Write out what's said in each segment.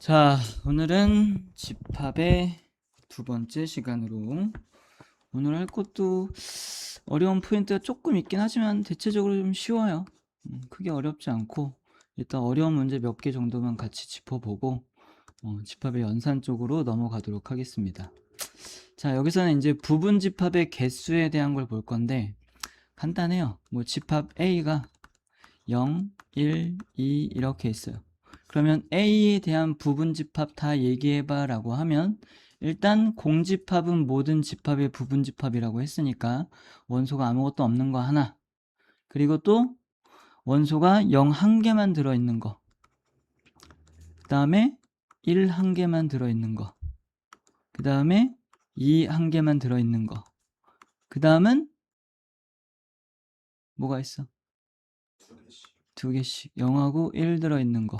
자, 오늘은 집합의 두 번째 시간으로 오늘 할 것도 어려운 포인트가 조금 있긴 하지만 대체적으로 좀 쉬워요. 크게 어렵지 않고 일단 어려운 문제 몇 개 정도만 같이 짚어보고 집합의 연산 쪽으로 넘어가도록 하겠습니다. 자, 여기서는 이제 부분 집합의 개수에 대한 걸 볼 건데 간단해요. 뭐 집합 A가 0, 1, 2 이렇게 있어요. 그러면 A에 대한 부분 집합 다 얘기해봐 라고 하면 일단 공집합은 모든 집합의 부분 집합이라고 했으니까 원소가 아무것도 없는 거 하나, 그리고 또 원소가 0 한 개만 들어있는 거, 그 다음에 1 한 개만 들어있는 거, 그 다음에 2 한 개만 들어있는 거, 그 다음은 뭐가 있어? 두 개씩 0하고 1 들어있는 거,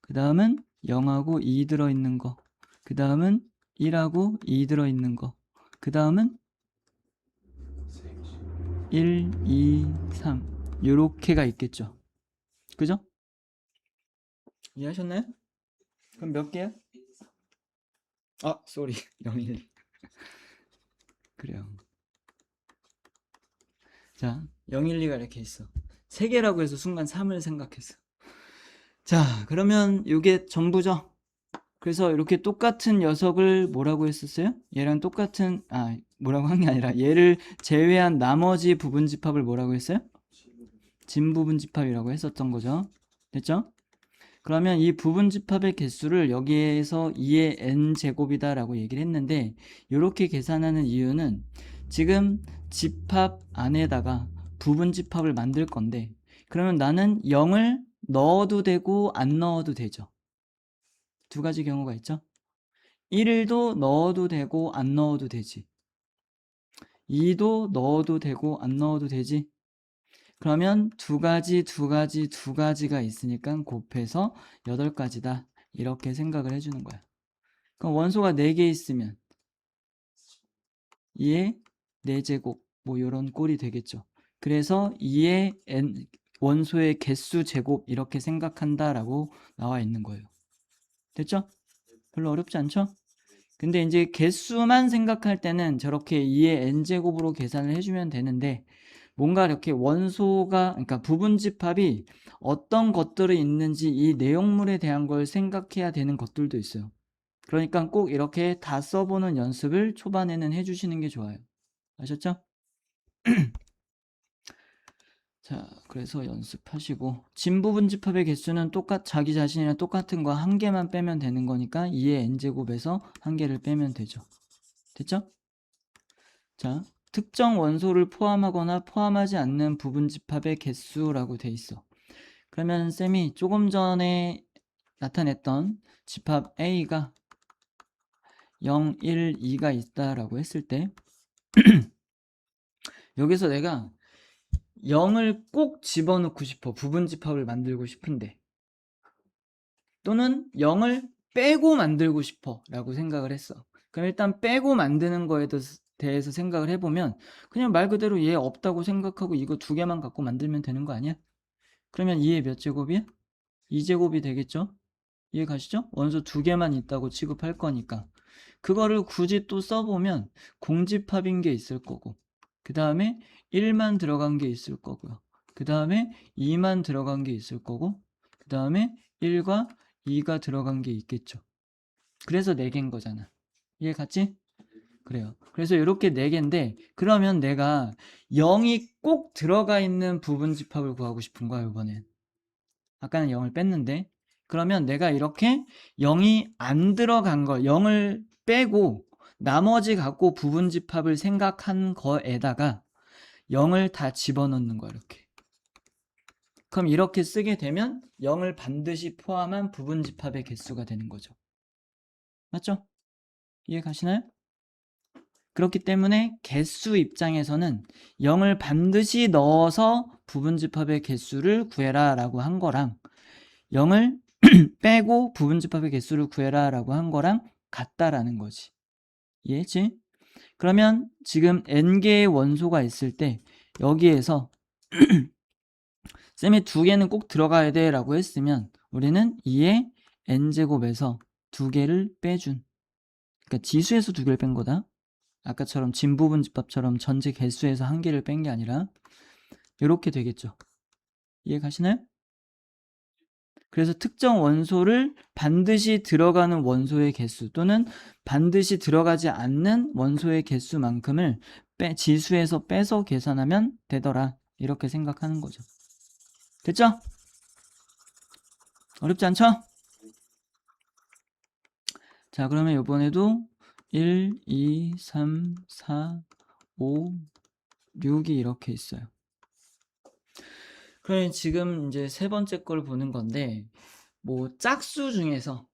그 다음은 0하고 2 들어있는 거, 그 다음은 1하고 2 들어있는 거, 그 다음은 1, 2, 3 요렇게가 있겠죠. 그죠? 이해하셨나요? 그럼 몇 개야? 쏘리 0, 1 그래요. 자, 0, 1, 2가 이렇게 있어. 3개라고 해서 순간 3을 생각했어. 자, 그러면 이게 전부죠. 그래서 이렇게 똑같은 녀석을 뭐라고 했었어요? 얘랑 똑같은 뭐라고 한 게 아니라 얘를 제외한 나머지 부분집합을 뭐라고 했어요? 진부분집합이라고 했었던 거죠. 됐죠? 그러면 이 부분집합의 개수를 여기에서 2의 n제곱이다 라고 얘기를 했는데 이렇게 계산하는 이유는 지금 집합 안에다가 부분집합을 만들 건데 그러면 나는 0을 넣어도 되고 안 넣어도 되죠. 두 가지 경우가 있죠. 1도 넣어도 되고 안 넣어도 되지. 2도 넣어도 되고 안 넣어도 되지. 그러면 두 가지가 있으니까 곱해서 8가지다. 이렇게 생각을 해주는 거야. 그럼 원소가 4개 있으면 2의 4제곱 뭐 이런 꼴이 되겠죠. 그래서 2의 원소의 개수 제곱 이렇게 생각한다라고 나와 있는 거예요. 됐죠? 별로 어렵지 않죠? 근데 이제 개수만 생각할 때는 저렇게 2의 n제곱으로 계산을 해주면 되는데 뭔가 이렇게 원소가 그러니까 부분집합이 어떤 것들이 있는지 이 내용물에 대한 걸 생각해야 되는 것들도 있어요. 그러니까 꼭 이렇게 다 써보는 연습을 초반에는 해주시는 게 좋아요. 아셨죠? 자, 그래서 연습하시고 진부분집합의 개수는 자기 자신이랑 똑같은 거 한 개만 빼면 되는 거니까 2의 n제곱에서 한 개를 빼면 되죠. 됐죠? 자, 특정 원소를 포함하거나 포함하지 않는 부분집합의 개수라고 돼 있어. 그러면 쌤이 조금 전에 나타냈던 집합 A가 0, 1, 2가 있다라고 했을 때 여기서 내가 0을 꼭 집어넣고 싶어. 부분집합을 만들고 싶은데 또는 0을 빼고 만들고 싶어 라고 생각을 했어. 그럼 일단 빼고 만드는 거에 대해서 생각을 해보면 그냥 말 그대로 얘 없다고 생각하고 이거 2개만 갖고 만들면 되는 거 아니야? 그러면 2의 몇 제곱이야? 2제곱이 되겠죠? 이해 가시죠? 원소 2개만 있다고 취급할 거니까 그거를 굳이 또 써보면 공집합인 게 있을 거고 그 다음에 1만 들어간 게 있을 거고요. 그 다음에 2만 들어간 게 있을 거고 그 다음에 1과 2가 들어간 게 있겠죠. 그래서 4개인 거잖아. 이해 갔지? 그래요. 그래서 이렇게 4개인데 그러면 내가 0이 꼭 들어가 있는 부분집합을 구하고 싶은 거야 이번엔. 아까는 0을 뺐는데 그러면 내가 이렇게 0이 안 들어간 걸 0을 빼고 나머지 갖고 부분집합을 생각한 거에다가 0을 다 집어넣는 거야 이렇게. 그럼 이렇게 쓰게 되면 0을 반드시 포함한 부분집합의 개수가 되는 거죠. 맞죠? 이해 가시나요? 그렇기 때문에 개수 입장에서는 0을 반드시 넣어서 부분집합의 개수를 구해라 라고 한 거랑 0을 빼고 부분집합의 개수를 구해라 라고 한 거랑 같다라는 거지. 이해했지? 그러면 지금 n개의 원소가 있을 때 여기에서 쌤이 2개는 꼭 들어가야 돼 라고 했으면 우리는 2의 n제곱에서 2개를 빼준. 그러니까 지수에서 2개를 뺀 거다. 아까처럼 진부분집합처럼 전체 개수에서 1개를 뺀 게 아니라 이렇게 되겠죠. 이해 가시나요? 그래서 특정 원소를 반드시 들어가는 원소의 개수 또는 반드시 들어가지 않는 원소의 개수만큼을 지수에서 빼서 계산하면 되더라. 이렇게 생각하는 거죠. 됐죠? 어렵지 않죠? 자, 그러면 이번에도 1, 2, 3, 4, 5, 6이 이렇게 있어요. 그러면 지금 이제 세 번째 걸 보는 건데, 뭐 짝수 중에서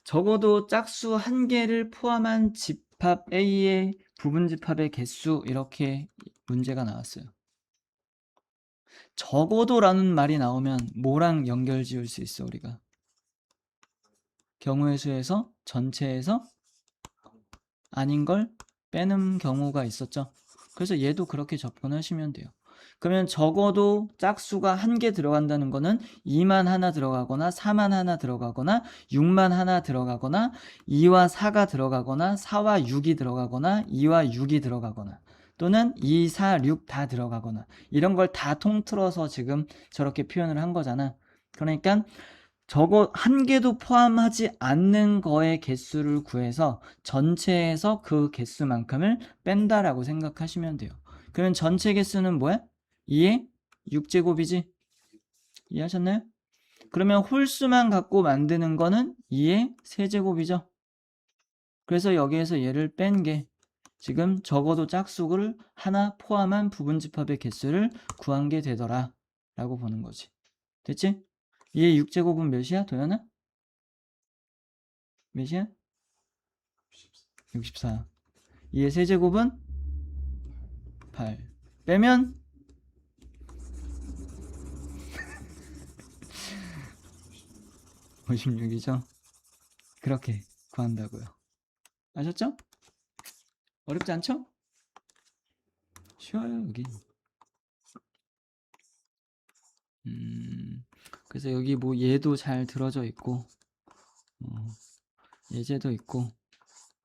적어도 짝수 1개를 포함한 집합 A의 부분집합의 개수, 이렇게 문제가 나왔어요. 적어도라는 말이 나오면 뭐랑 연결 지을 수 있어, 우리가? 경우의 수에서 전체에서 아닌 걸 빼는 경우가 있었죠. 그래서 얘도 그렇게 접근하시면 돼요. 그러면 적어도 짝수가 1개 들어간다는 거는 2만 하나 들어가거나 4만 하나 들어가거나 6만 하나 들어가거나 2와 4가 들어가거나 4와 6이 들어가거나 2와 6이 들어가거나 또는 2, 4, 6 다 들어가거나 이런 걸 다 통틀어서 지금 저렇게 표현을 한 거잖아. 그러니까 적어 1개도 포함하지 않는 거의 개수를 구해서 전체에서 그 개수만큼을 뺀다라고 생각하시면 돼요. 그러면 전체 개수는 뭐야? 2의 6제곱이지? 이해하셨나요? 그러면 홀수만 갖고 만드는 거는 2의 세제곱이죠. 그래서 여기에서 얘를 뺀 게 지금 적어도 짝수를 하나 포함한 부분집합의 개수를 구한 게 되더라 라고 보는 거지. 됐지? 2의 6제곱은 몇이야, 도연아? 몇이야? 64. 2의 세제곱은 8. 빼면 56이죠. 그렇게 구한다고요. 아셨죠? 어렵지 않죠? 쉬워요, 여기. 그래서 여기 뭐 얘도 잘 들어져 있고 예제도 있고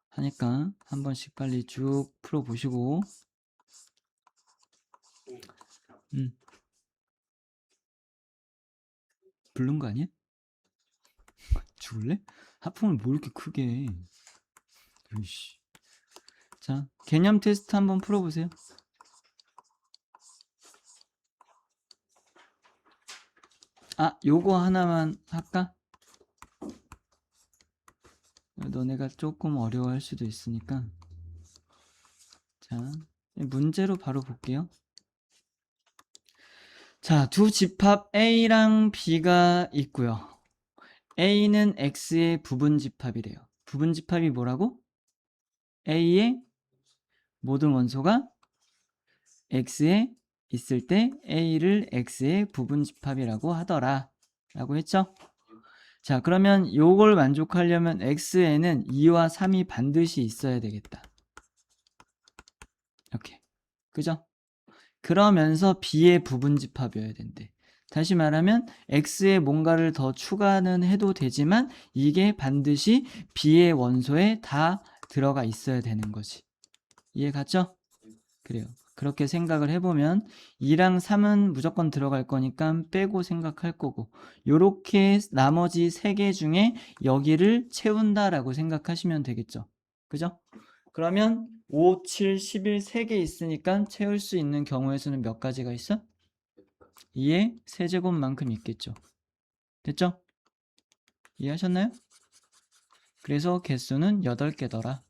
하니까 한 번씩 빨리 쭉 풀어보시고 부른 거 아니야? 죽을래? 하품을 뭐 이렇게 크게 해? 으이씨. 자, 개념 테스트 한번 풀어보세요. 아, 요거 하나만 할까? 너네가 조금 어려워할 수도 있으니까. 자, 문제로 바로 볼게요. 자, 두 집합 A랑 B가 있고요. A는 X의 부분집합이래요. 부분집합이 뭐라고? A의 모든 원소가 X에 있을 때 A를 X의 부분집합이라고 하더라 라고 했죠? 자, 그러면 요걸 만족하려면 X에는 2와 3이 반드시 있어야 되겠다. 이렇게. 그죠? 그러면서 B의 부분집합이어야 된대. 다시 말하면 X에 뭔가를 더 추가는 해도 되지만 이게 반드시 B의 원소에 다 들어가 있어야 되는 거지. 이해 갔죠? 그래요. 그렇게 생각을 해보면 2랑 3은 무조건 들어갈 거니까 빼고 생각할 거고 요렇게 나머지 3개 중에 여기를 채운다라고 생각하시면 되겠죠. 그죠? 그러면 5, 7, 11 3개 있으니까 채울 수 있는 경우의 수는 몇 가지가 있어? 2의 세제곱만큼 있겠죠. 됐죠? 이해하셨나요? 그래서 개수는 8개더라.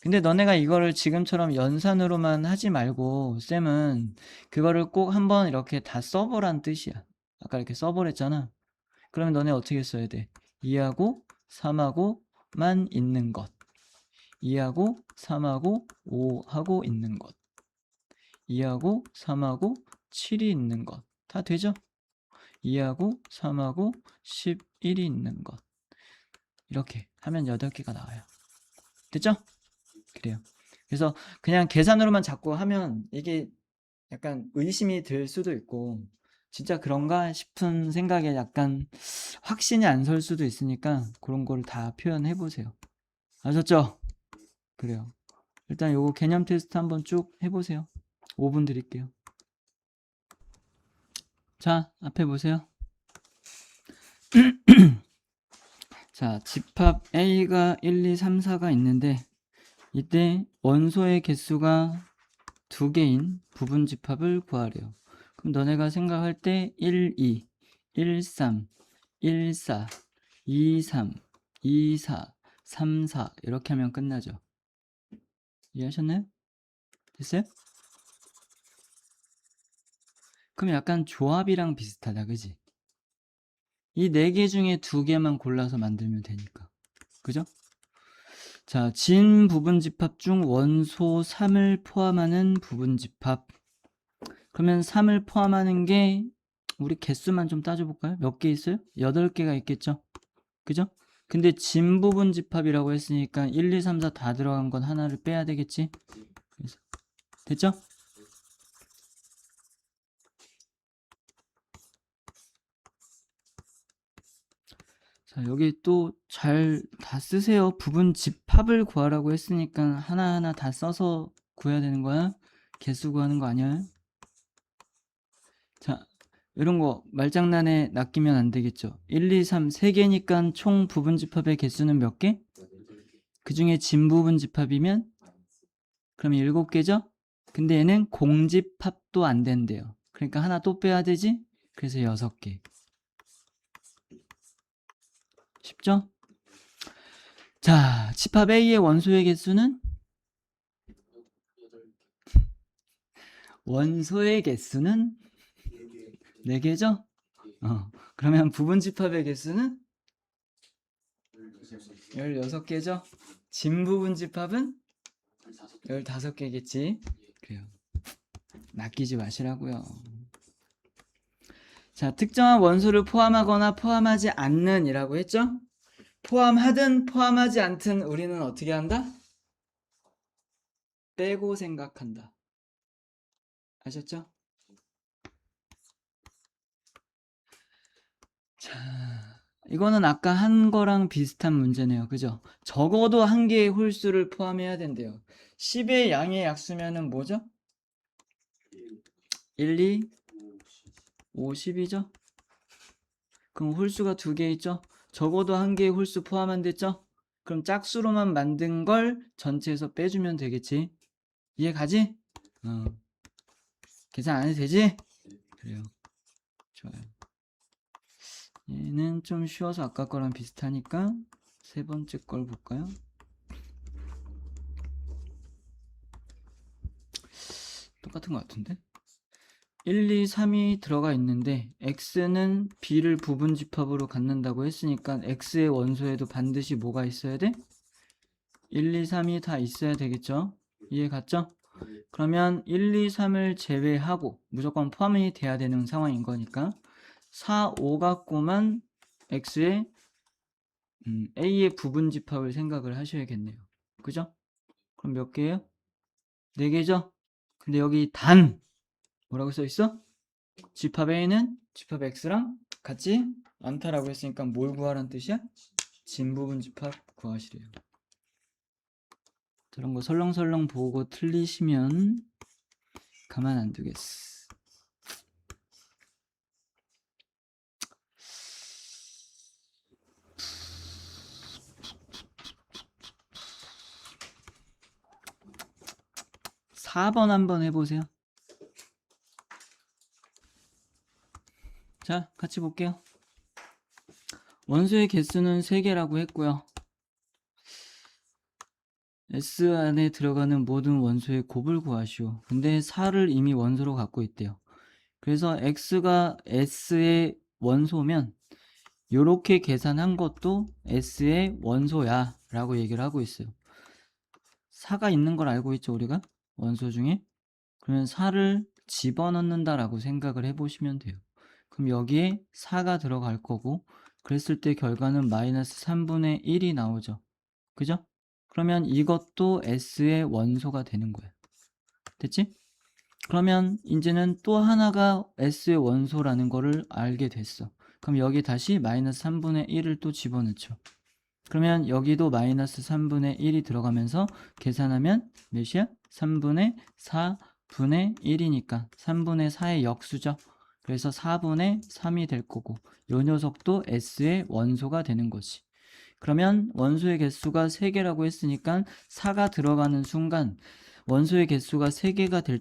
근데 너네가 이거를 지금처럼 연산으로만 하지 말고 쌤은 그거를 꼭 한번 이렇게 다 써보란 뜻이야. 아까 이렇게 써보랬잖아. 그러면 너네 어떻게 써야 돼? 2하고 3하고만 있는 것, 2하고 3하고 5하고 있는 것, 2하고 3하고 7이 있는 것 다 되죠? 2하고 3하고 11이 있는 것 이렇게 하면 8개가 나와요. 됐죠? 그래요. 그래서 그냥 계산으로만 자꾸 하면 이게 약간 의심이 들 수도 있고 진짜 그런가 싶은 생각에 약간 확신이 안 설 수도 있으니까 그런 거를 다 표현해 보세요. 아셨죠? 그래요. 일단 요거 개념 테스트 한번 쭉 해보세요. 5분 드릴게요. 자, 앞에 보세요. 자, 집합 A가 1, 2, 3, 4가 있는데 이때 원소의 개수가 2개인 부분 집합을 구하래요. 그럼 너네가 생각할 때 1, 2, 1, 3, 1, 4, 2, 3, 2, 4, 3, 4 이렇게 하면 끝나죠. 이해하셨나요? 됐어요? 그럼 약간 조합이랑 비슷하다, 그지? 이 4개 중에 2개만 골라서 만들면 되니까. 그죠? 자, 진 부분집합 중 원소 3을 포함하는 부분집합. 그러면 3을 포함하는 게 우리 개수만 좀 따져볼까요? 몇 개 있어요? 8개가 있겠죠? 그죠? 근데 진 부분집합이라고 했으니까 1, 2, 3, 4 다 들어간 건 하나를 빼야 되겠지? 그래서 됐죠? 자, 여기 또 잘 다 쓰세요. 부분 집합을 구하라고 했으니까 하나하나 다 써서 구해야 되는 거야. 개수 구하는 거 아니야. 자, 이런 거 말장난에 낚이면 안 되겠죠. 1, 2, 3, 3개니까 총 부분 집합의 개수는 몇 개? 그 중에 진 부분 집합이면 그럼 7개죠? 근데 얘는 공집합도 안 된대요. 그러니까 하나 또 빼야 되지? 그래서 6개. 쉽죠? 자, 집합 A의 원소의 개수는? 원소의 개수는 4개죠? 그러면 부분 집합의 개수는 16개죠? 진 부분 집합은 15개겠지? 그래요. 낚이지 마시라고요. 자, 특정한 원소를 포함하거나 포함하지 않는 이라고 했죠? 포함하든 포함하지 않든 우리는 어떻게 한다? 빼고 생각한다. 아셨죠? 자, 이거는 아까 한 거랑 비슷한 문제네요. 그죠? 적어도 한 개의 홀수를 포함해야 된대요. 10의 양의 약수면은 뭐죠? 1, 2, 5, 10이죠? 그럼 홀수가 2개 있죠? 적어도 한 개의 홀수 포함 안 됐죠? 그럼 짝수로만 만든 걸 전체에서 빼주면 되겠지? 이해 가지? 계산 안 해도 되지? 그래요. 좋아요. 얘는 좀 쉬워서 아까 거랑 비슷하니까 세 번째 걸 볼까요? 똑같은 것 같은데? 1, 2, 3이 들어가 있는데 x는 b를 부분 집합으로 갖는다고 했으니까 x의 원소에도 반드시 뭐가 있어야 돼? 1, 2, 3이 다 있어야 되겠죠? 이해 갔죠? 그러면 1, 2, 3을 제외하고 무조건 포함이 돼야 되는 상황인 거니까 4, 5 갖고만 x의 a의 부분 집합을 생각을 하셔야겠네요. 그죠? 그럼 몇 개예요? 4개죠? 근데 여기 단 뭐라고 써 있어? 집합 A는 집합 X랑 같지 않다라고 했으니까 뭘 구하라는 뜻이야? 진 부분 집합 구하시래요. 저런 거 설렁설렁 보고 틀리시면 가만 안 두겠어. (4번) 한번 해보세요. 자, 같이 볼게요. 원소의 개수는 3개라고 했고요. S 안에 들어가는 모든 원소의 곱을 구하시오. 근데 4를 이미 원소로 갖고 있대요. 그래서 X가 S의 원소면 요렇게 계산한 것도 S의 원소야 라고 얘기를 하고 있어요. 4가 있는 걸 알고 있죠, 우리가? 원소 중에. 그러면 4를 집어넣는다 라고 생각을 해보시면 돼요. 그럼 여기에 4가 들어갈 거고 그랬을 때 결과는 마이너스 3분의 1이 나오죠. 그죠? 그러면 이것도 S의 원소가 되는 거예요. 됐지? 그러면 이제는 또 하나가 S의 원소라는 거를 알게 됐어. 그럼 여기 다시 마이너스 3분의 1을 또 집어넣죠. 그러면 여기도 마이너스 3분의 1이 들어가면서 계산하면 몇이야? 3분의 4분의 1이니까 3분의 4의 역수죠. 그래서 4분의 3이 될 거고 요 녀석도 S의 원소가 되는 거지. 그러면 원소의 개수가 3개라고 했으니까 4가 들어가는 순간 원소의 개수가 3개가 될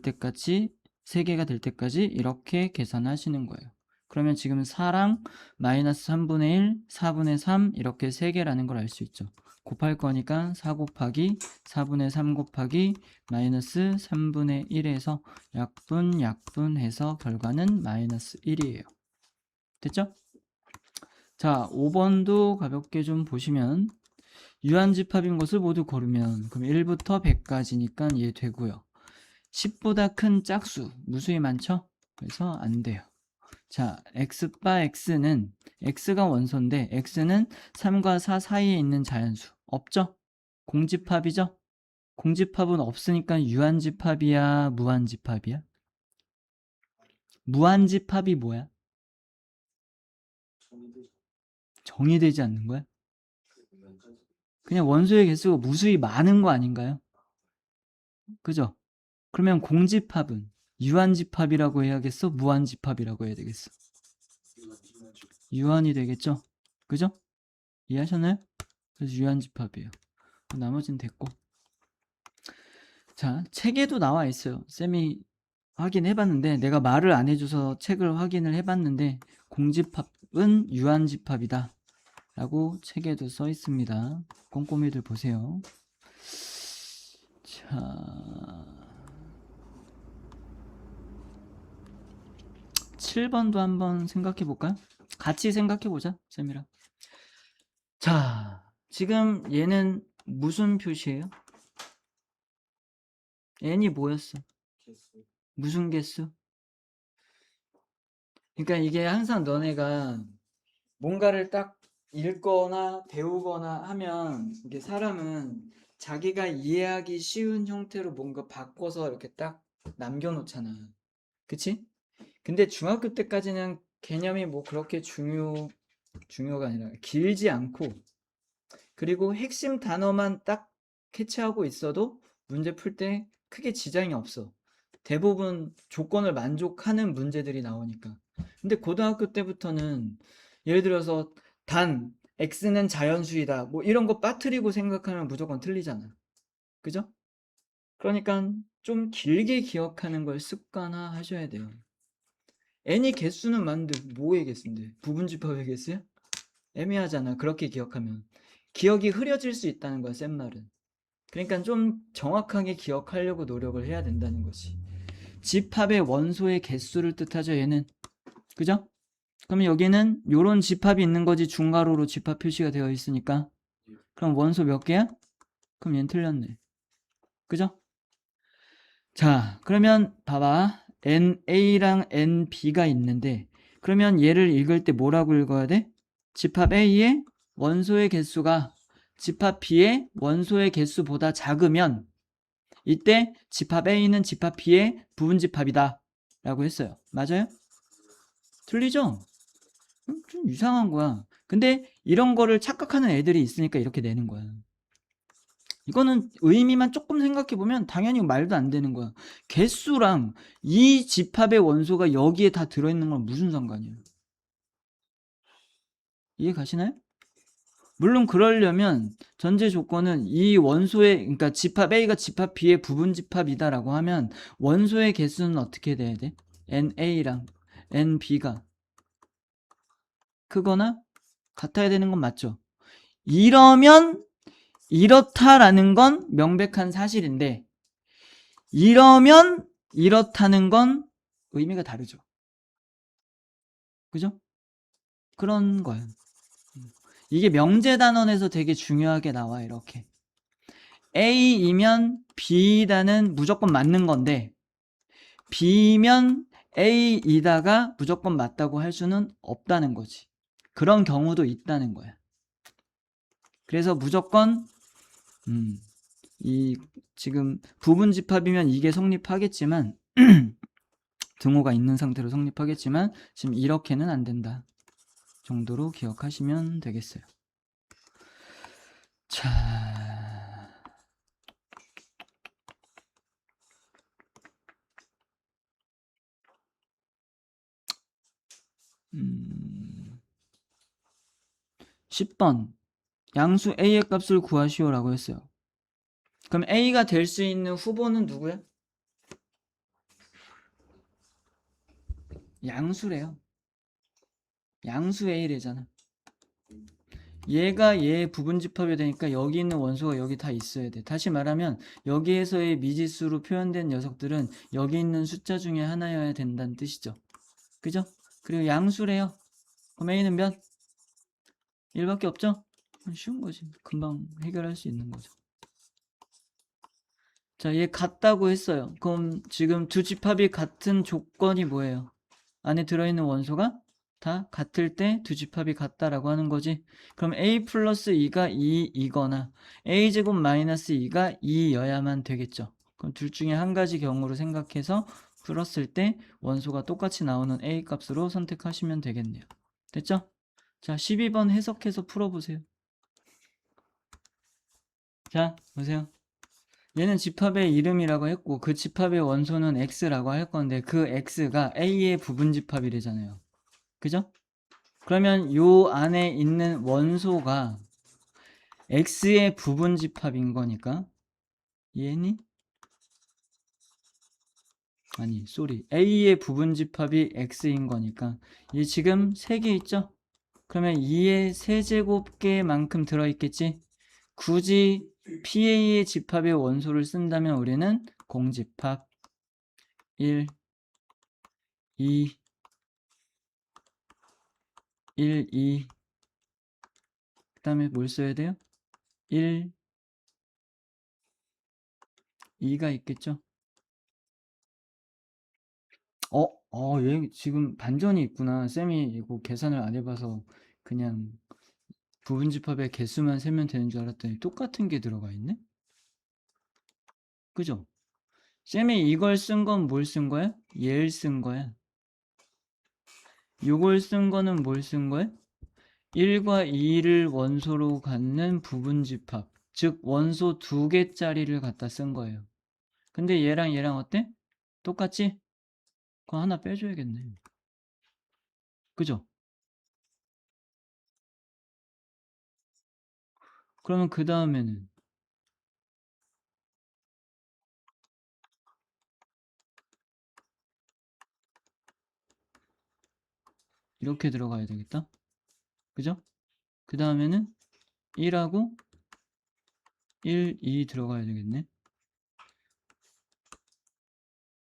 때까지 이렇게 계산하시는 거예요. 그러면 지금 4랑 마이너스 3분의 1, 4분의 3 이렇게 3개라는 걸 알 수 있죠. 곱할 거니까 4 곱하기 4분의 3 곱하기 마이너스 3분의 1에서 약분 해서 결과는 마이너스 1이에요. 됐죠? 자, 5번도 가볍게 좀 보시면 유한집합인 것을 모두 고르면 그럼 1부터 100까지니까 이해 되고요. 10보다 큰 짝수, 무수히 많죠? 그래서 안 돼요. 자, x바 x는 x가 원소인데 x는 3과 4 사이에 있는 자연수 없죠? 공집합이죠? 공집합은 없으니까 유한집합이야, 무한집합이야? 무한집합이 뭐야? 정의되지 않는 거야? 그냥 원소의 개수가 무수히 많은 거 아닌가요? 그죠? 그러면 공집합은 유한집합이라고 해야겠어? 무한집합이라고 해야 되겠어? 유한이 되겠죠? 그죠? 이해하셨나요? 그래서 유한집합이에요. 나머지는 됐고. 자, 책에도 나와 있어요. 쌤이 확인해봤는데 내가 말을 안 해줘서 책을 확인을 해봤는데 공집합은 유한집합이다 라고 책에도 써 있습니다. 꼼꼼히들 보세요. 자, 7번도 한번 생각해 볼까요? 같이 생각해 보자, 쌤이랑. 자, 지금 얘는 무슨 표시예요? n이 뭐였어? 무슨 개수? 그러니까 이게 항상 너네가 뭔가를 딱 읽거나 배우거나 하면 이게 사람은 자기가 이해하기 쉬운 형태로 뭔가 바꿔서 이렇게 딱 남겨놓잖아. 그치? 근데 중학교 때까지는 개념이 뭐 그렇게 중요가 아니라 길지 않고 그리고 핵심 단어만 딱 캐치하고 있어도 문제 풀 때 크게 지장이 없어. 대부분 조건을 만족하는 문제들이 나오니까. 근데 고등학교 때부터는 예를 들어서 단 x는 자연수이다. 뭐 이런 거 빠뜨리고 생각하면 무조건 틀리잖아. 그죠? 그러니까 좀 길게 기억하는 걸 습관화 하셔야 돼요. n이 개수는 많은데 뭐의 개수인데? 부분집합의 개수야? 애매하잖아. 그렇게 기억하면. 기억이 흐려질 수 있다는 거야, 쌤 말은. 그러니까 좀 정확하게 기억하려고 노력을 해야 된다는 거지. 집합의 원소의 개수를 뜻하죠, 얘는. 그죠? 그럼 여기는 요런 집합이 있는 거지 중괄호로 집합 표시가 되어 있으니까. 그럼 원소 몇 개야? 그럼 얘는 틀렸네. 그죠? 자, 그러면 봐봐. NA랑 NB가 있는데 그러면 얘를 읽을 때 뭐라고 읽어야 돼? 집합 A의 원소의 개수가 집합 B의 원소의 개수보다 작으면 이때 집합 A는 집합 B의 부분집합이다 라고 했어요. 맞아요? 틀리죠? 좀 이상한 거야. 근데 이런 거를 착각하는 애들이 있으니까 이렇게 내는 거야. 이거는 의미만 조금 생각해보면 당연히 말도 안 되는 거야. 개수랑 이 집합의 원소가 여기에 다 들어있는 건 무슨 상관이에요? 이해 가시나요? 물론 그러려면 전제 조건은 이 원소의 그러니까 집합 A가 집합 B의 부분 집합이다라고 하면 원소의 개수는 어떻게 돼야 돼? NA랑 NB가 크거나 같아야 되는 건 맞죠? 이러면 이렇다라는 건 명백한 사실인데 이러면 이렇다는 건 의미가 다르죠. 그죠? 그런 거예요. 이게 명제단원에서 되게 중요하게 나와 이렇게. A이면 B다는 무조건 맞는 건데 B면 A이다가 무조건 맞다고 할 수는 없다는 거지. 그런 경우도 있다는 거야. 그래서 무조건 이 지금 부분 집합이면 이게 성립하겠지만 등호가 있는 상태로 성립하겠지만 지금 이렇게는 안 된다 정도로 기억하시면 되겠어요. 자, 음, 10번 양수 a의 값을 구하시오 라고 했어요. 그럼 a가 될 수 있는 후보는 누구야? 양수래요. 양수 a래잖아. 얘가 얘의 부분집합이 되니까 여기 있는 원소가 여기 다 있어야 돼. 다시 말하면 여기에서의 미지수로 표현된 녀석들은 여기 있는 숫자 중에 하나여야 된다는 뜻이죠. 그죠? 그리고 양수래요. 그럼 a는 몇? 1밖에 없죠? 쉬운 거지. 금방 해결할 수 있는 거죠. 자, 얘 같다고 했어요. 그럼 지금 두 집합이 같은 조건이 뭐예요? 안에 들어있는 원소가 다 같을 때 두 집합이 같다라고 하는 거지. 그럼 a 플러스 2가 2이거나 a제곱 마이너스 2가 2여야만 되겠죠. 그럼 둘 중에 한 가지 경우로 생각해서 풀었을 때 원소가 똑같이 나오는 a 값으로 선택하시면 되겠네요. 됐죠? 자, 12번 해석해서 풀어보세요. 자, 보세요. 얘는 집합의 이름이라고 했고 그 집합의 원소는 x라고 할 건데 그 x가 a의 부분 집합이래잖아요. 그죠? 그러면 요 안에 있는 원소가 x의 부분 집합인 거니까 이해했니? 아니, 쏘리. a의 부분 집합이 x인 거니까 얘 지금 3개 있죠? 그러면 2의 세제곱개만큼 들어있겠지? 굳이 PA의 집합의 원소를 쓴다면 우리는 공집합 1, 2, 1, 2. 그 다음에 뭘 써야 돼요? 1, 2가 있겠죠? 얘 지금 반전이 있구나. 쌤이 이거 계산을 안 해봐서 그냥 부분집합의 개수만 세면 되는 줄 알았더니 똑같은 게 들어가 있네? 그죠? 쌤이 이걸 쓴 건 뭘 쓴 거야? 얘를 쓴 거야. 이걸 쓴 거는 뭘 쓴 거야? 1과 2를 원소로 갖는 부분집합. 즉 원소 2개짜리를 갖다 쓴 거예요. 근데 얘랑 얘랑 어때? 똑같지? 그거 하나 빼줘야겠네. 그죠? 그러면 그 다음에는 이렇게 들어가야 되겠다. 그죠? 그 다음에는 1하고 1, 2 들어가야 되겠네.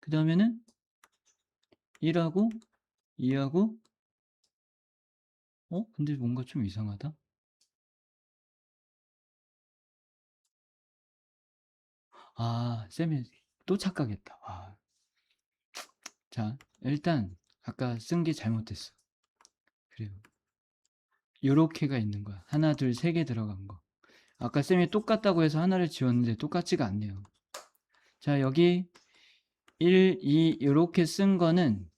그 다음에는 1하고 2하고 근데 뭔가 좀 이상하다. 쌤이 또 착각했다. 자, 일단 아까 쓴 게 잘못됐어. 그래요. 요렇게가 있는 거야. 하나, 둘, 세 개 들어간 거. 아까 쌤이 똑같다고 해서 하나를 지웠는데 똑같지가 않네요. 자, 여기 1, 2 요렇게 쓴 거는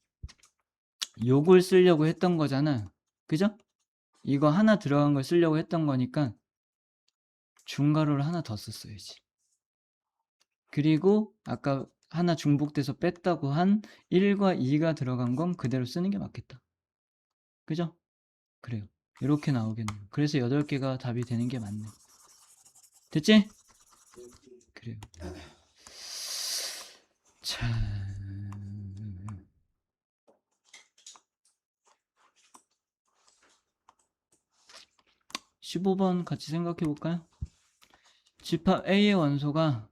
요걸 쓰려고 했던 거잖아. 그죠? 이거 하나 들어간 걸 쓰려고 했던 거니까 중괄호를 하나 더 썼어야지. 그리고 아까 하나 중복돼서 뺐다고 한 1과 2가 들어간 건 그대로 쓰는 게 맞겠다. 그죠? 그래요. 이렇게 나오겠네요. 그래서 8개가 답이 되는 게 맞네. 됐지? 그래요. 자, 15번 같이 생각해 볼까요? 집합 A의 원소가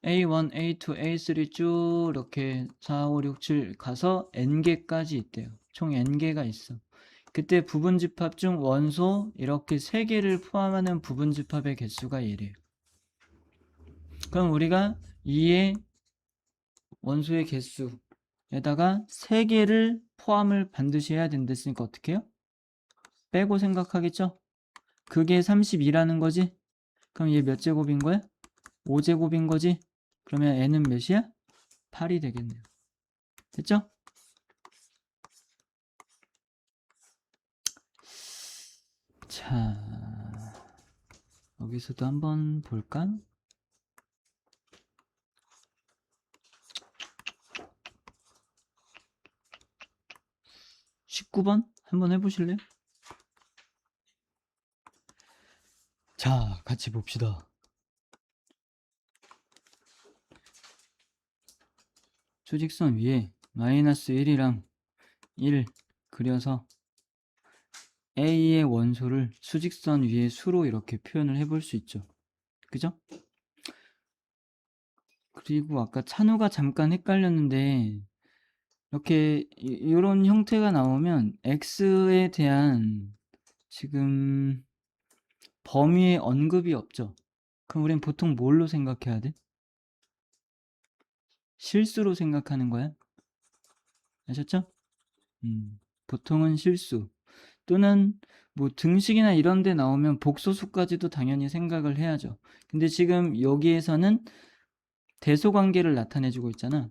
A1, A2, A3 쭉 이렇게 4, 5, 6, 7 가서 N개까지 있대요. 총 N개가 있어. 그때 부분집합 중 원소 이렇게 3개를 포함하는 부분집합의 개수가 얘래요. 그럼 우리가 2의 원소의 개수에다가 3개를 포함을 반드시 해야 된댔으니까 어떻게 해요? 빼고 생각하겠죠? 그게 32라는 거지? 그럼 얘 몇 제곱인 거야? 5제곱인 거지? 그러면 n은 몇이야? 8이 되겠네요. 됐죠? 자, 여기서도 한번 볼까? 19번 한번 해보실래요? 자, 같이 봅시다. 수직선 위에 마이너스 1이랑 1 그려서 A의 원소를 수직선 위의 수로 이렇게 표현을 해볼 수 있죠. 그죠? 그리고 아까 찬우가 잠깐 헷갈렸는데 이렇게 이런 형태가 나오면 X에 대한 지금 범위의 언급이 없죠. 그럼 우린 보통 뭘로 생각해야 돼? 실수로 생각하는 거야. 아셨죠? 보통은 실수 또는 뭐 등식이나 이런 데 나오면 복소수까지도 당연히 생각을 해야죠. 근데 지금 여기에서는 대소관계를 나타내주고 있잖아.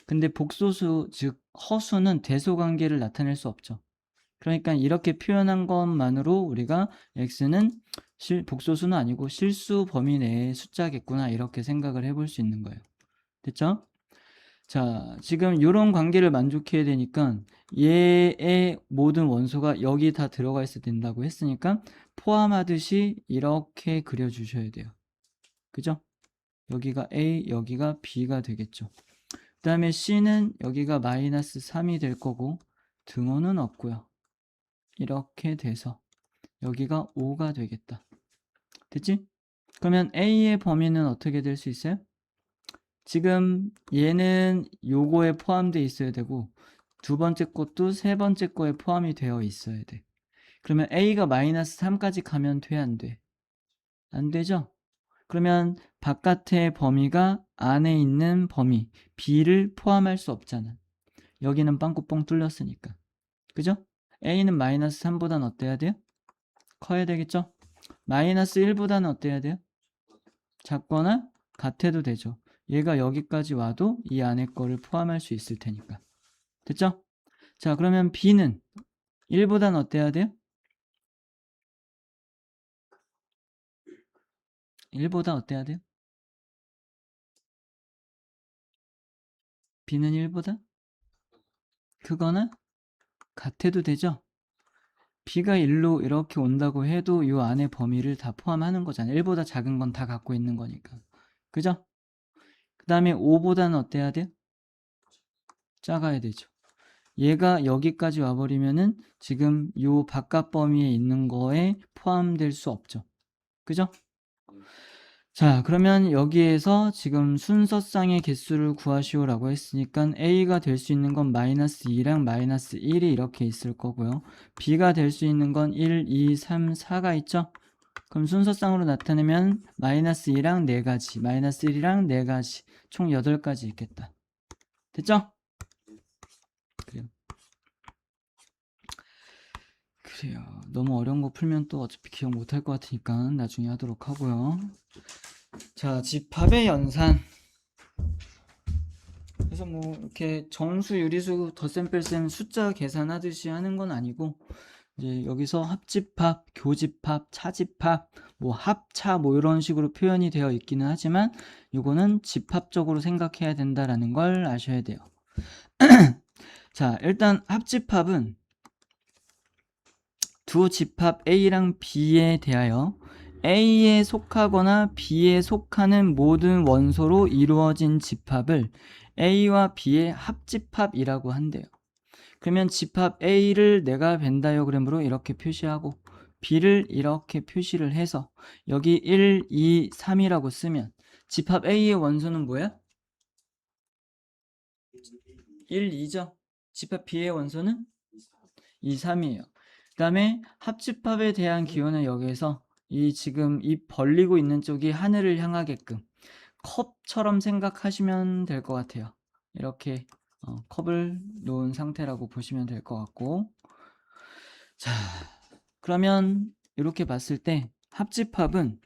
근데 복소수 즉 허수는 대소관계를 나타낼 수 없죠. 그러니까 이렇게 표현한 것만으로 우리가 x는 복소수는 아니고 실수 범위 내의 숫자겠구나 이렇게 생각을 해볼 수 있는 거예요. 됐죠? 자, 지금 이런 관계를 만족해야 되니까 얘의 모든 원소가 여기 다 들어가 있어야 된다고 했으니까 포함하듯이 이렇게 그려주셔야 돼요. 그죠? 여기가 A, 여기가 B가 되겠죠. 그 다음에 C는 여기가 마이너스 3이 될 거고 등호는 없고요. 이렇게 돼서 여기가 5가 되겠다. 됐지? 그러면 A의 범위는 어떻게 될 수 있어요? 지금 얘는 요거에 포함되어 있어야 되고 두 번째 것도 세 번째 거에 포함이 되어 있어야 돼. 그러면 A가 마이너스 3까지 가면 돼, 안 돼? 안 되죠? 그러면 바깥의 범위가 안에 있는 범위 B를 포함할 수 없잖아. 여기는 빵꾸뻥 뚫렸으니까. 그죠? A는 마이너스 3보단 어때야 돼요? 커야 되겠죠? 마이너스 1보다는 어때야 돼요? 작거나 같아도 되죠. 얘가 여기까지 와도 이 안에 거를 포함할 수 있을 테니까. 됐죠? 자, 그러면 B는 1보단 어때야 돼요? 1보다 어때야 돼요? B는 1보다? 크거나 같아도 되죠? B가 1로 이렇게 온다고 해도 이 안에 범위를 다 포함하는 거잖아요. 1보다 작은 건 다 갖고 있는 거니까. 그죠? 그 다음에 5보다는 어때야 돼요? 작아야 되죠. 얘가 여기까지 와버리면은 지금 요 바깥 범위에 있는 거에 포함될 수 없죠. 그죠? 자, 그러면 여기에서 지금 순서쌍의 개수를 구하시오라고 했으니까 A가 될 수 있는 건 마이너스 2랑 마이너스 1이 이렇게 있을 거고요. B가 될 수 있는 건 1, 2, 3, 4가 있죠? 그럼 순서쌍으로 나타내면 마이너스 2랑 4가지, 마이너스 1이랑 4가지, 총 8가지 있겠다. 됐죠? 그래요. 너무 어려운 거 풀면 또 어차피 기억 못할 것 같으니까 나중에 하도록 하고요. 자, 집합의 연산. 그래서 뭐 이렇게 정수, 유리수, 덧셈, 뺄셈 숫자 계산하듯이 하는 건 아니고 이제 여기서 합집합, 교집합, 차집합, 뭐 합차 뭐 이런 식으로 표현이 되어 있기는 하지만 이거는 집합적으로 생각해야 된다라는 걸 아셔야 돼요. 자, 일단 합집합은 두 집합 A랑 B에 대하여 A에 속하거나 B에 속하는 모든 원소로 이루어진 집합을 A와 B의 합집합이라고 한대요. 그러면 집합 A를 내가 벤 다이어그램으로 이렇게 표시하고 B를 이렇게 표시를 해서 여기 1, 2, 3이라고 쓰면 집합 A의 원소는 뭐야? 1, 2죠. 집합 B의 원소는 2, 3이에요. 그 다음에 합집합에 대한 기호는 여기에서 이 지금 입 벌리고 있는 쪽이 하늘을 향하게끔 컵처럼 생각하시면 될 것 같아요. 이렇게 컵을 놓은 상태라고 보시면 될 것 같고, 자, 그러면 이렇게 봤을 때 합집합은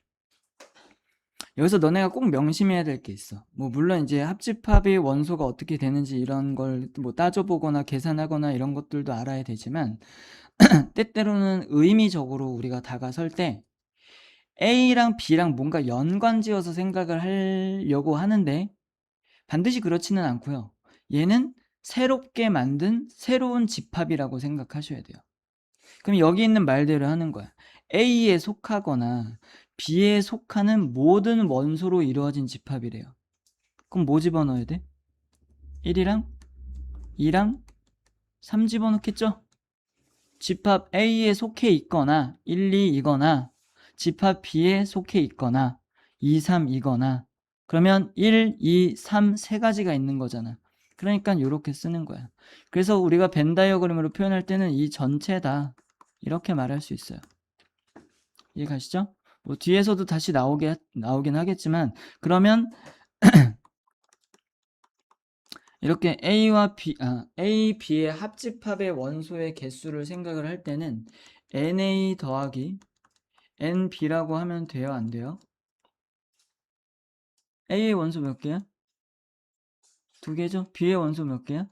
여기서 너네가 꼭 명심해야 될 게 있어. 뭐 물론 이제 합집합의 원소가 어떻게 되는지 이런 걸 뭐 따져보거나 계산하거나 이런 것들도 알아야 되지만 때때로는 의미적으로 우리가 다가설 때 A랑 B랑 뭔가 연관지어서 생각을 하려고 하는데 반드시 그렇지는 않고요. 얘는 새롭게 만든 새로운 집합이라고 생각하셔야 돼요. 그럼 여기 있는 말대로 하는 거야. A에 속하거나 B에 속하는 모든 원소로 이루어진 집합이래요. 그럼 뭐 집어넣어야 돼? 1이랑 2랑 3 집어넣겠죠? 집합 A에 속해 있거나 1, 2이거나 집합 B에 속해 있거나 2, 3이거나 그러면 1, 2, 3 세 가지가 있는 거잖아. 그러니까 이렇게 쓰는 거야. 그래서 우리가 벤 다이어그램으로 표현할 때는 이 전체다 이렇게 말할 수 있어요. 이해 가시죠? 뭐 뒤에서도 다시 나오긴 하겠지만 그러면 이렇게 A, B의 합집합의 원소의 개수를 생각을 할 때는 NA 더하기 NB라고 하면 돼요? 안 돼요? A의 원소 몇 개야? 2개죠? B의 원소 몇 개야?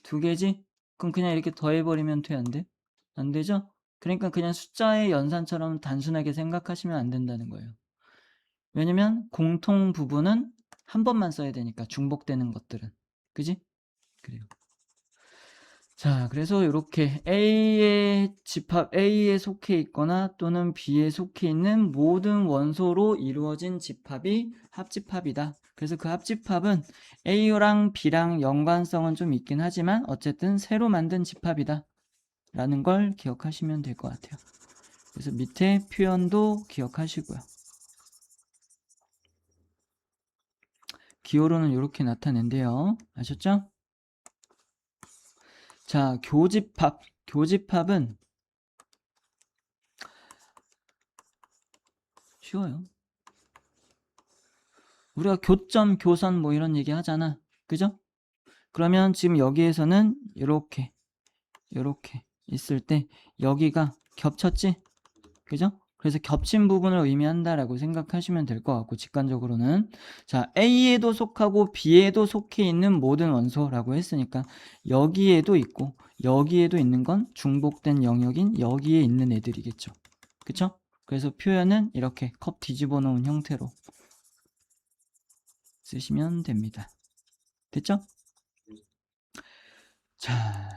2개지? 그럼 그냥 이렇게 더해버리면 돼? 안 돼? 안 되죠? 그러니까 그냥 숫자의 연산처럼 단순하게 생각하시면 안 된다는 거예요. 왜냐면 공통 부분은 한 번만 써야 되니까 중복되는 것들은. 그지? 그래요. 자, 그래서 이렇게 A의 집합 A에 속해 있거나 또는 B에 속해 있는 모든 원소로 이루어진 집합이 합집합이다. 그래서 그 합집합은 A랑 B랑 연관성은 좀 있긴 하지만 어쨌든 새로 만든 집합이다. 라는 걸 기억하시면 될 것 같아요. 그래서 밑에 표현도 기억하시고요. 기호로는 이렇게 나타낸대요. 아셨죠? 자, 교집합. 교집합은 쉬워요. 우리가 교점, 교선 뭐 이런 얘기 하잖아. 그죠? 그러면 지금 여기에서는 이렇게 있을 때 여기가 겹쳤지? 그죠? 그래서 겹친 부분을 의미한다라고 생각하시면 될 것 같고 직관적으로는 자 A에도 속하고 B에도 속해 있는 모든 원소라고 했으니까 여기에도 있고 여기에도 있는 건 중복된 영역인 여기에 있는 애들이겠죠. 그쵸? 그래서 표현은 이렇게 컵 뒤집어 놓은 형태로 쓰시면 됩니다. 됐죠? 자,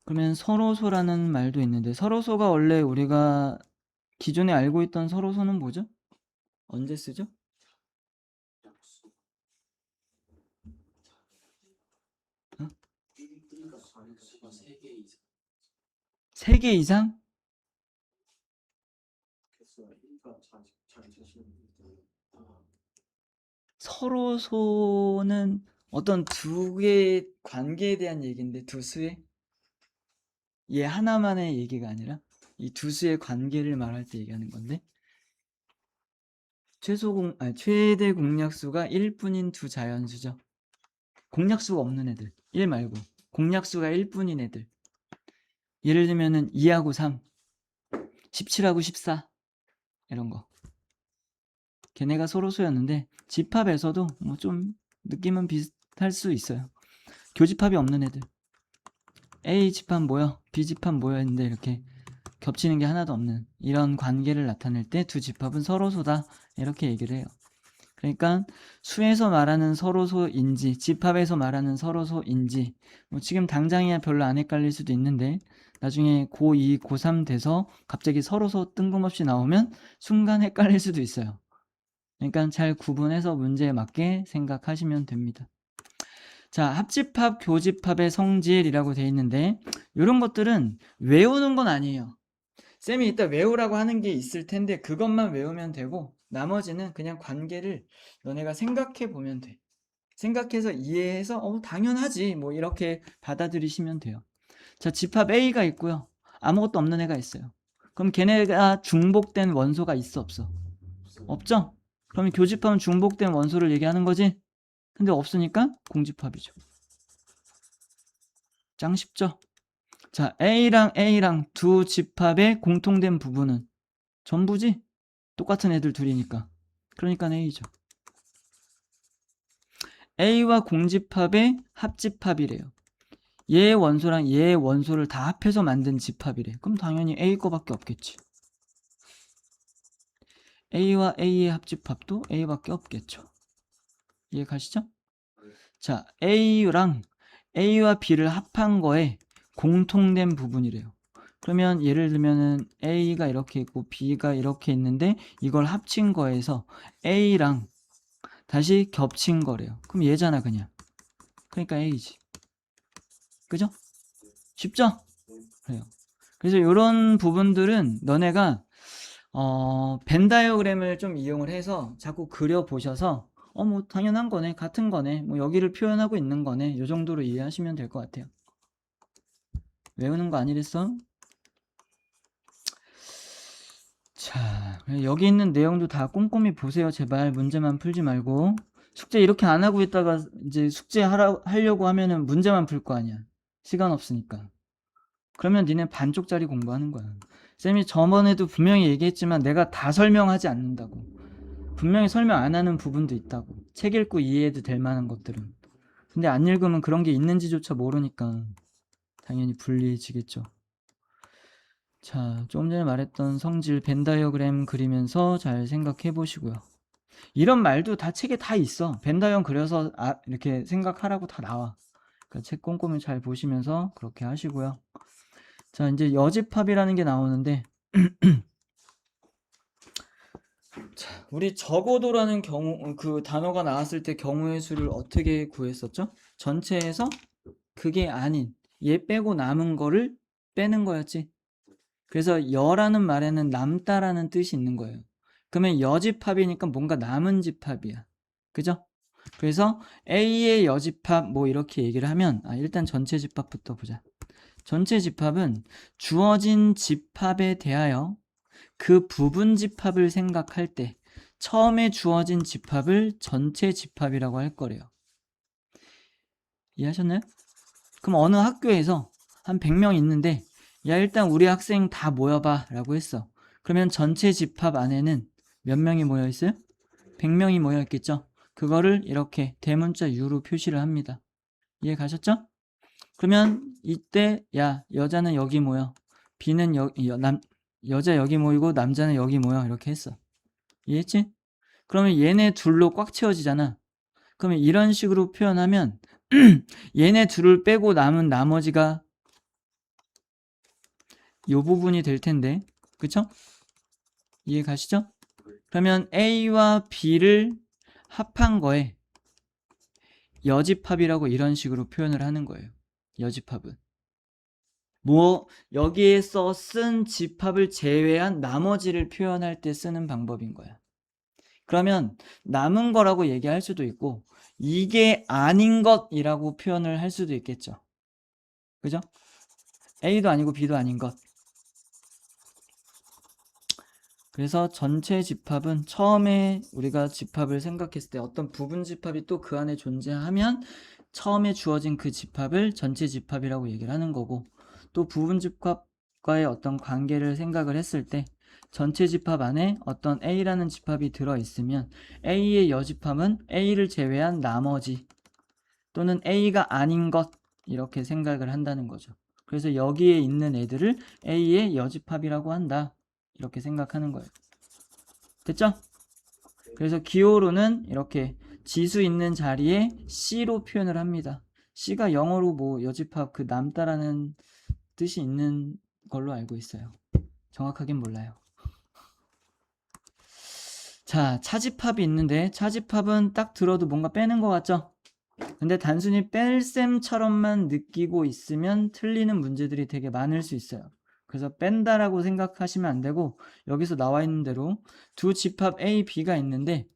그러면 서로소라는 말도 있는데 서로소가 원래 우리가 기존에 알고 있던 서로소는 뭐죠? 언제 쓰죠? 어? 3개 이상? 서로소는 어떤 두 개의 관계에 대한 얘기인데 두 수의? 얘 하나만의 얘기가 아니라 이 두 수의 관계를 말할 때 얘기하는 건데 최대 공약수가 1뿐인 두 자연수죠. 공약수가 없는 애들 1 말고 공약수가 1뿐인 애들 예를 들면은 2하고 3 17하고 14 이런 거 걔네가 서로소였는데 집합에서도 뭐 좀 느낌은 비슷할 수 있어요. 교집합이 없는 애들 A 집합 모여 B 집합 모여 했는데 이렇게 겹치는 게 하나도 없는 이런 관계를 나타낼 때 두 집합은 서로소다 이렇게 얘기를 해요. 그러니까 수에서 말하는 서로소인지 집합에서 말하는 서로소인지 뭐 지금 당장이야 별로 안 헷갈릴 수도 있는데 나중에 고2, 고3 돼서 갑자기 서로소 뜬금없이 나오면 순간 헷갈릴 수도 있어요. 그러니까 잘 구분해서 문제에 맞게 생각하시면 됩니다. 자, 합집합, 교집합의 성질이라고 되어 있는데 이런 것들은 외우는 건 아니에요. 쌤이 이따 외우라고 하는 게 있을 텐데 그것만 외우면 되고 나머지는 그냥 관계를 너네가 생각해 보면 돼. 생각해서 이해해서 당연하지 뭐 이렇게 받아들이시면 돼요. 자, 집합 A가 있고요. 아무것도 없는 애가 있어요. 그럼 걔네가 중복된 원소가 있어 없어? 없죠? 그러면 교집합은 중복된 원소를 얘기하는 거지? 근데 없으니까 공집합이죠. 짱 쉽죠? 자, A랑 두 집합의 공통된 부분은 전부지? 똑같은 애들 둘이니까. 그러니까 A죠. A와 공집합의 합집합이래요. 얘의 원소랑 얘의 원소를 다 합해서 만든 집합이래. 그럼 당연히 A 거밖에 없겠지. A와 A의 합집합도 A밖에 없겠죠. 이해 가시죠? 자, A와 B를 합한 거에 공통된 부분이래요. 그러면 예를 들면은 A가 이렇게 있고 B가 이렇게 있는데 이걸 합친 거에서 A랑 다시 겹친 거래요. 그럼 얘잖아 그냥. 그러니까 A지. 그죠? 쉽죠? 그래요. 그래서 이런 부분들은 너네가 벤 다이어그램을 좀 이용을 해서 자꾸 그려보셔서 뭐 당연한 거네, 같은 거네, 뭐 여기를 표현하고 있는 거네, 요 정도로 이해하시면 될 것 같아요. 외우는 거 아니랬어? 자, 여기 있는 내용도 다 꼼꼼히 보세요. 제발 문제만 풀지 말고. 숙제 이렇게 안 하고 있다가 이제 숙제 하려고 하면은 문제만 풀 거 아니야. 시간 없으니까. 그러면 니네 반쪽짜리 공부하는 거야. 쌤이 저번에도 분명히 얘기했지만 내가 다 설명하지 않는다고. 분명히 설명 안 하는 부분도 있다고. 책 읽고 이해해도 될 만한 것들은. 근데 안 읽으면 그런 게 있는지조차 모르니까 당연히 불리해지겠죠. 자, 조금 전에 말했던 성질 벤 다이어그램 그리면서 잘 생각해 보시고요. 이런 말도 다 책에 다 있어. 벤 다이어그램 그려서 이렇게 생각하라고 다 나와. 그러니까 책 꼼꼼히 잘 보시면서 그렇게 하시고요. 자, 이제 여집합이라는 게 나오는데 자, 우리 적어도라는 경우 그 단어가 나왔을 때 경우의 수를 어떻게 구했었죠? 전체에서 그게 아닌 얘 빼고 남은 거를 빼는 거였지. 그래서 여라는 말에는 남다라는 뜻이 있는 거예요. 그러면 여집합이니까 뭔가 남은 집합이야. 그죠? 그래서 A의 여집합 뭐 이렇게 얘기를 하면 일단 전체 집합부터 보자. 전체 집합은 주어진 집합에 대하여 그 부분 집합을 생각할 때 처음에 주어진 집합을 전체 집합이라고 할 거래요. 이해하셨나요? 그럼 어느 학교에서 한 100명 있는데 야 일단 우리 학생 다 모여봐 라고 했어. 그러면 전체 집합 안에는 몇 명이 모여 있어요? 100명이 모여 있겠죠. 그거를 이렇게 대문자 U로 표시를 합니다. 이해 가셨죠? 그러면 이때 야 여자는 여기 모여, B는 여자 여기 모이고 남자는 여기 모여 이렇게 했어. 이해했지? 그러면 얘네 둘로 꽉 채워지잖아. 그러면 이런 식으로 표현하면 얘네 둘을 빼고 남은 나머지가 이 부분이 될 텐데, 그쵸? 이해 가시죠? 그러면 A와 B를 합한 거에 여집합이라고 이런 식으로 표현을 하는 거예요. 여집합은 뭐 여기에서 쓴 집합을 제외한 나머지를 표현할 때 쓰는 방법인 거야. 그러면 남은 거라고 얘기할 수도 있고 이게 아닌 것이라고 표현을 할 수도 있겠죠. 그죠? A도 아니고 B도 아닌 것. 그래서 전체 집합은 처음에 우리가 집합을 생각했을 때 어떤 부분 집합이 또 그 안에 존재하면 처음에 주어진 그 집합을 전체 집합이라고 얘기를 하는 거고, 또 부분 집합과의 어떤 관계를 생각을 했을 때 전체 집합 안에 어떤 A라는 집합이 들어있으면 A의 여집합은 A를 제외한 나머지 또는 A가 아닌 것 이렇게 생각을 한다는 거죠. 그래서 여기에 있는 애들을 A의 여집합이라고 한다 이렇게 생각하는 거예요. 됐죠? 그래서 기호로는 이렇게 지수 있는 자리에 C로 표현을 합니다. C가 영어로 뭐 여집합 그 남다라는 뜻이 있는 걸로 알고 있어요. 정확하긴 몰라요. 자, 차집합이 있는데 차집합은 딱 들어도 뭔가 빼는 것 같죠? 근데 단순히 뺄셈처럼만 느끼고 있으면 틀리는 문제들이 되게 많을 수 있어요. 그래서 뺀다라고 생각하시면 안 되고 여기서 나와 있는 대로 두 집합 A, B가 있는데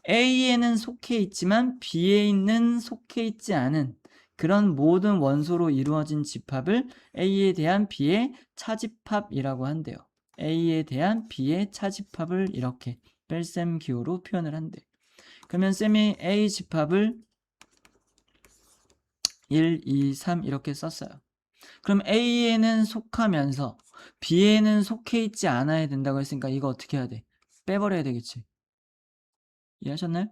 A에는 속해 있지만 B에는 속해 있지 않은 그런 모든 원소로 이루어진 집합을 A에 대한 B의 차집합이라고 한대요. A에 대한 B의 차집합을 이렇게 뺄셈 기호로 표현을 한대. 그러면 쌤이 A 집합을 1, 2, 3 이렇게 썼어요. 그럼 A에는 속하면서 B에는 속해 있지 않아야 된다고 했으니까 이거 어떻게 해야 돼? 빼버려야 되겠지. 이해하셨나요?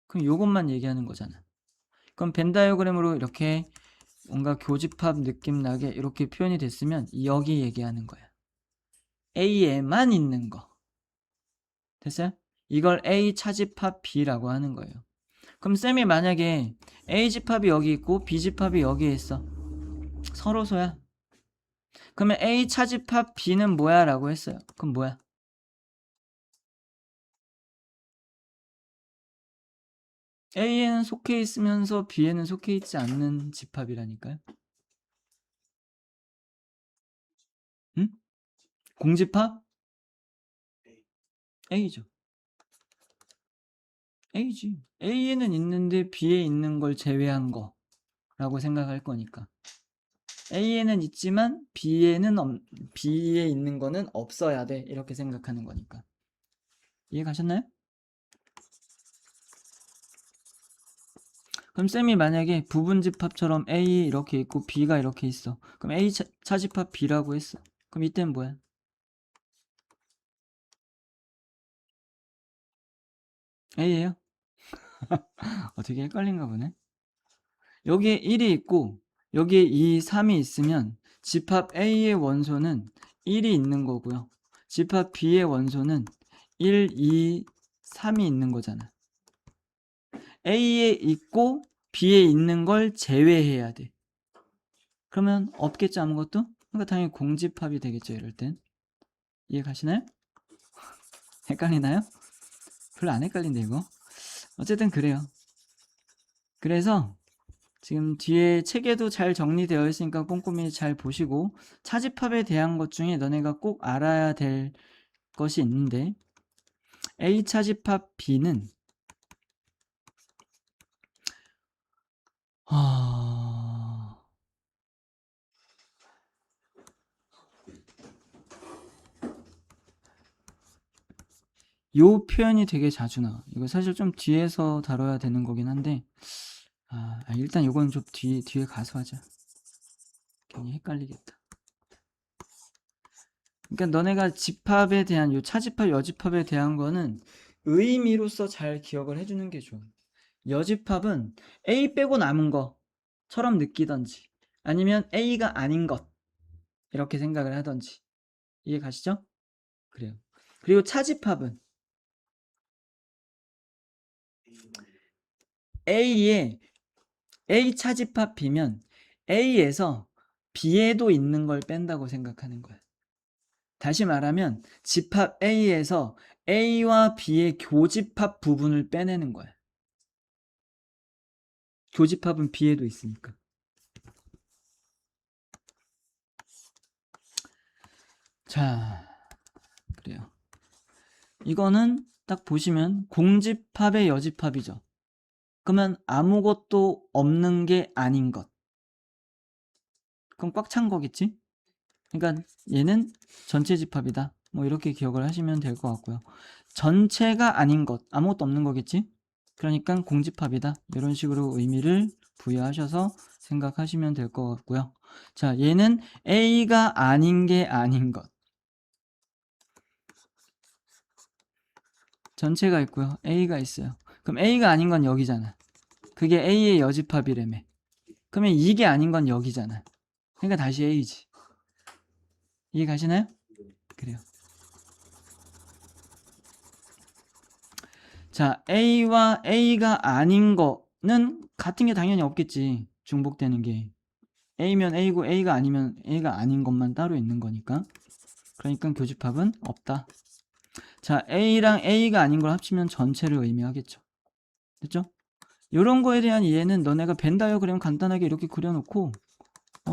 그럼 요것만 얘기하는 거잖아. 그럼 벤 다이어그램으로 이렇게 뭔가 교집합 느낌 나게 이렇게 표현이 됐으면 여기 얘기하는 거야. A에만 있는 거. 됐어요? 이걸 A 차집합 B라고 하는 거예요. 그럼 쌤이 만약에 A 집합이 여기 있고 B 집합이 여기에 있어. 서로소야. 그러면 A 차집합 B는 뭐야? 라고 했어요. 그럼 뭐야? A에는 속해 있으면서 B에는 속해 있지 않는 집합이라니까요. 응? 공집합? A죠. A지. A에는 있는데 B에 있는 걸 제외한 거 라고 생각할 거니까. A에는 있지만 B에 있는 거는 없어야 돼. 이렇게 생각하는 거니까. 이해 가셨나요? 그럼 쌤이 만약에 부분집합처럼 A 이렇게 있고 B가 이렇게 있어. 그럼 A 차집합 B라고 했어. 그럼 이때는 뭐야? A예요? 되게 헷갈린가 보네. 여기에 1이 있고 여기에 2, 3이 있으면 집합 A의 원소는 1이 있는 거고요. 집합 B의 원소는 1, 2, 3이 있는 거잖아. A에 있고 B에 있는 걸 제외해야 돼. 그러면 없겠죠, 아무것도? 그러니까 당연히 공집합이 되겠죠, 이럴 땐. 이해 가시나요? 헷갈리나요? 별로 안 헷갈린데 이거. 어쨌든 그래요. 그래서 지금 뒤에 책에도 잘 정리되어 있으니까 꼼꼼히 잘 보시고 차집합에 대한 것 중에 너네가 꼭 알아야 될 것이 있는데 A 차집합 B는 요 표현이 되게 자주 나와. 이거 사실 좀 뒤에서 다뤄야 되는 거긴 한데 일단 요건 좀 뒤에 가서 하자. 괜히 헷갈리겠다. 그러니까 너네가 집합에 대한 요 차집합, 여집합에 대한 거는 의미로서 잘 기억을 해주는 게 좋아. 여집합은 A 빼고 남은 것처럼 느끼던지 아니면 A가 아닌 것 이렇게 생각을 하던지 이해 가시죠? 그래요. 그리고 차집합은 A에 A 차집합 B면 A에서 B에도 있는 걸 뺀다고 생각하는 거야. 다시 말하면 집합 A에서 A와 B의 교집합 부분을 빼내는 거야. 교집합은 B에도 있으니까. 자, 그래요. 이거는 딱 보시면 공집합의 여집합이죠. 그러면 아무것도 없는 게 아닌 것. 그럼 꽉 찬 거겠지? 그러니까 얘는 전체 집합이다. 뭐 이렇게 기억을 하시면 될 것 같고요. 전체가 아닌 것, 아무것도 없는 거겠지? 그러니까 공집합이다. 이런 식으로 의미를 부여하셔서 생각하시면 될 것 같고요. 자, 얘는 A가 아닌 게 아닌 것. 전체가 있고요. A가 있어요. 그럼 A가 아닌 건 여기잖아. 그게 A의 여집합이라며. 그러면 이게 아닌 건 여기잖아. 그러니까 다시 A지. 이해 가시나요? 그래요. 자, A와 A가 아닌 거는 같은 게 당연히 없겠지. 중복되는 게. A면 A고 A가 아니면 A가 아닌 것만 따로 있는 거니까. 그러니까 교집합은 없다. 자, A랑 A가 아닌 걸 합치면 전체를 의미하겠죠. 됐죠? 이런 거에 대한 이해는 너네가 벤 다이어그램 간단하게 이렇게 그려놓고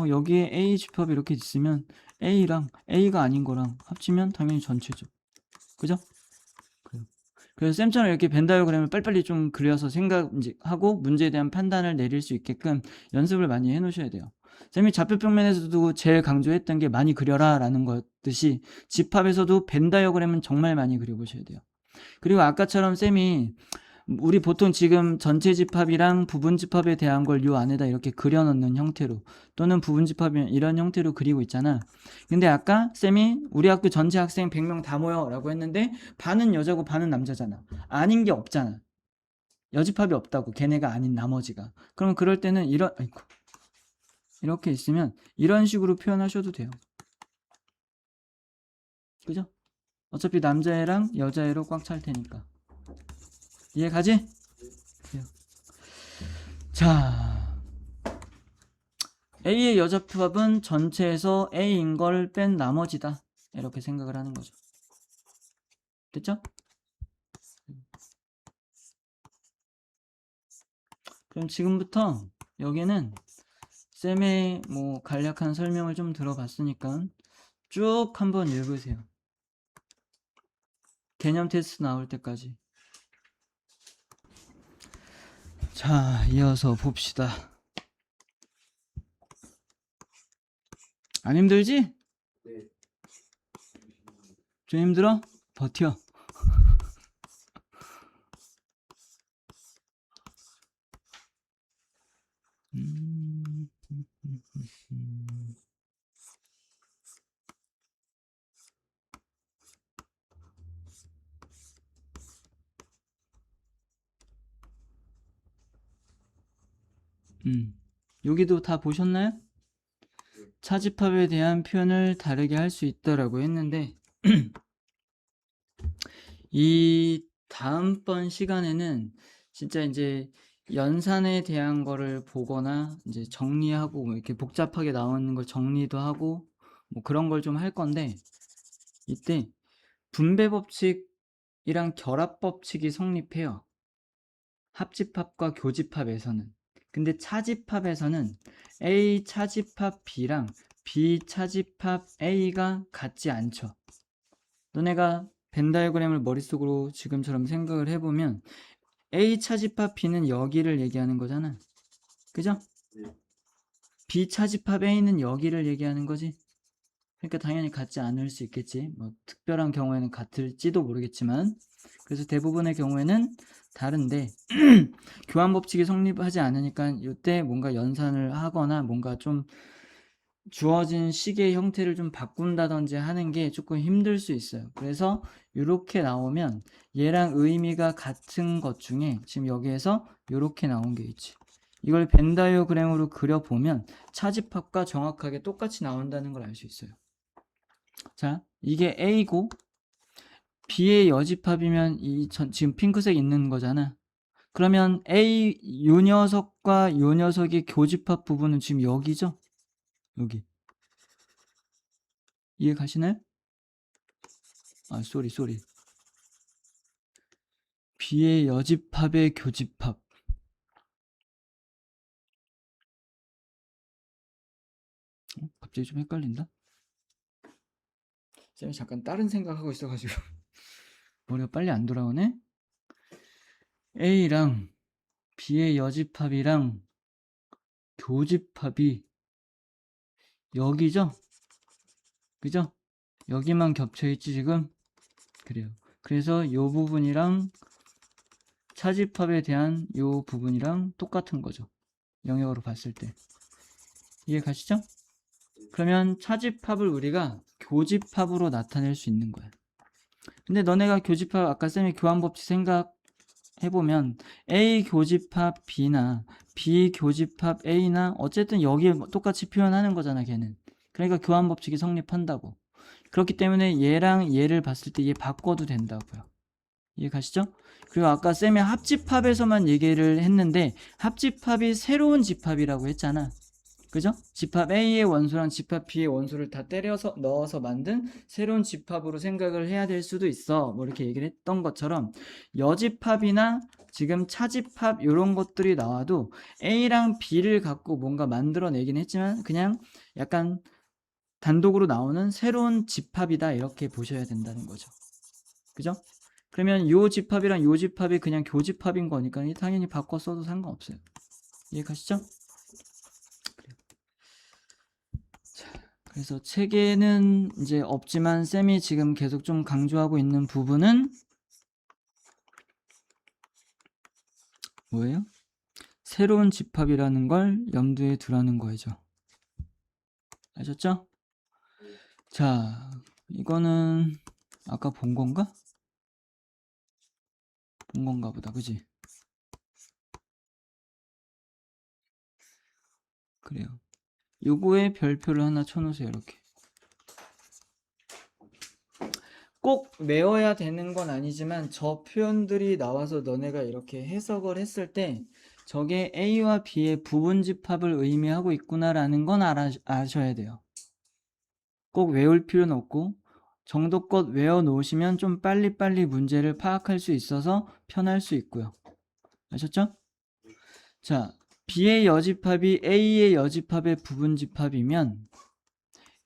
여기에 A 집합이 이렇게 있으면 A랑 A가 아닌 거랑 합치면 당연히 전체죠. 그죠? 그래서 쌤처럼 이렇게 벤 다이어그램을 빨리빨리 좀 그려서 생각하고 문제에 대한 판단을 내릴 수 있게끔 연습을 많이 해놓으셔야 돼요. 쌤이 좌표평면에서도 제일 강조했던 게 많이 그려라 라는 것듯이 집합에서도 벤 다이어그램은 정말 많이 그려보셔야 돼요. 그리고 아까처럼 쌤이 우리 보통 지금 전체 집합이랑 부분 집합에 대한 걸 요 안에다 이렇게 그려놓는 형태로 또는 부분 집합이 이런 형태로 그리고 있잖아. 근데 아까 쌤이 우리 학교 전체 학생 100명 다 모여 라고 했는데 반은 여자고 반은 남자잖아. 아닌 게 없잖아. 여집합이 없다고, 걔네가 아닌 나머지가. 그럼 그럴 때는 이렇게 있으면 이런 식으로 표현하셔도 돼요. 그죠? 어차피 남자애랑 여자애로 꽉 찰 테니까. 이해 가지? 그래요. 자, A의 여집합은 전체에서 A인 걸 뺀 나머지다. 이렇게 생각을 하는 거죠. 됐죠? 그럼 지금부터 여기는 쌤의 뭐 간략한 설명을 좀 들어봤으니까 쭉 한번 읽으세요. 개념 테스트 나올 때까지. 자, 이어서 봅시다. 안 힘들지? 네. 좀 힘들어? 버텨. 여기도 다 보셨나요? 차집합에 대한 표현을 다르게 할 수 있다라고 했는데 이 다음번 시간에는 진짜 이제 연산에 대한 거를 보거나 이제 정리하고 뭐 이렇게 복잡하게 나오는 걸 정리도 하고 뭐 그런 걸 좀 할 건데, 이때 분배 법칙이랑 결합 법칙이 성립해요. 합집합과 교집합에서는. 근데 차집합에서는 A 차집합 B랑 B 차집합 A가 같지 않죠. 너네가 벤 다이어그램을 머릿속으로 지금처럼 생각을 해보면 A 차집합 B는 여기를 얘기하는 거잖아. 그죠? 네. B 차집합 A는 여기를 얘기하는 거지. 그러니까 당연히 같지 않을 수 있겠지. 뭐 특별한 경우에는 같을지도 모르겠지만, 그래서 대부분의 경우에는 다른데 교환 법칙이 성립하지 않으니까 이때 뭔가 연산을 하거나 뭔가 좀 주어진 식의 형태를 좀 바꾼다든지 하는 게 조금 힘들 수 있어요. 그래서 이렇게 나오면 얘랑 의미가 같은 것 중에 지금 여기에서 이렇게 나온 게 있지. 이걸 벤 다이어그램으로 그려보면 차집합과 정확하게 똑같이 나온다는 걸 알 수 있어요. 자, 이게 A고 B의 여집합이면 지금 핑크색 있는 거잖아. 그러면 A 요 녀석과 요 녀석의 교집합 부분은 지금 여기죠? 여기. 이해 가시나요? 아, 쏘리. B의 여집합의 교집합. 갑자기 좀 헷갈린다? 쌤이 잠깐 다른 생각하고 있어가지고 머리가 빨리 안 돌아오네? A랑 B의 여집합이랑 교집합이 여기죠? 그죠? 여기만 겹쳐있지 지금? 그래요. 그래서 이 부분이랑 차집합에 대한 이 부분이랑 똑같은 거죠. 영역으로 봤을 때. 이해 가시죠? 그러면 차집합을 우리가 교집합으로 나타낼 수 있는 거야. 근데 너네가 교집합, 아까 쌤이 교환법칙 생각해보면 A 교집합 B나 B 교집합 A나 어쨌든 여기에 똑같이 표현하는 거잖아, 걔는. 그러니까 교환법칙이 성립한다고. 그렇기 때문에 얘랑 얘를 봤을 때 얘 바꿔도 된다고요. 이해 가시죠? 그리고 아까 쌤이 합집합에서만 얘기를 했는데 합집합이 새로운 집합이라고 했잖아. 그죠? 집합 A의 원소랑 집합 B의 원소를 다 때려서 넣어서 만든 새로운 집합으로 생각을 해야 될 수도 있어. 뭐 이렇게 얘기를 했던 것처럼 여집합이나 지금 차집합 이런 것들이 나와도 A랑 B를 갖고 뭔가 만들어내긴 했지만 그냥 약간 단독으로 나오는 새로운 집합이다 이렇게 보셔야 된다는 거죠. 그죠? 그러면 요 집합이랑 요 집합이 그냥 교집합인 거니까 당연히 바꿔 써도 상관없어요. 이해 가시죠? 그래서 책에는 이제 없지만 쌤이 지금 계속 좀 강조하고 있는 부분은 뭐예요? 새로운 집합이라는 걸 염두에 두라는 거죠. 아셨죠? 자, 이거는 아까 본 건가? 본 건가 보다, 그지? 그래요. 요거에 별표를 하나 쳐놓으세요. 이렇게. 꼭 외워야 되는 건 아니지만 저 표현들이 나와서 너네가 이렇게 해석을 했을 때 저게 A와 B의 부분집합을 의미하고 있구나라는 건 아셔야 돼요. 꼭 외울 필요는 없고 정도껏 외워 놓으시면 좀 빨리빨리 문제를 파악할 수 있어서 편할 수 있고요. 아셨죠? 자, B의 여집합이 A의 여집합의 부분집합이면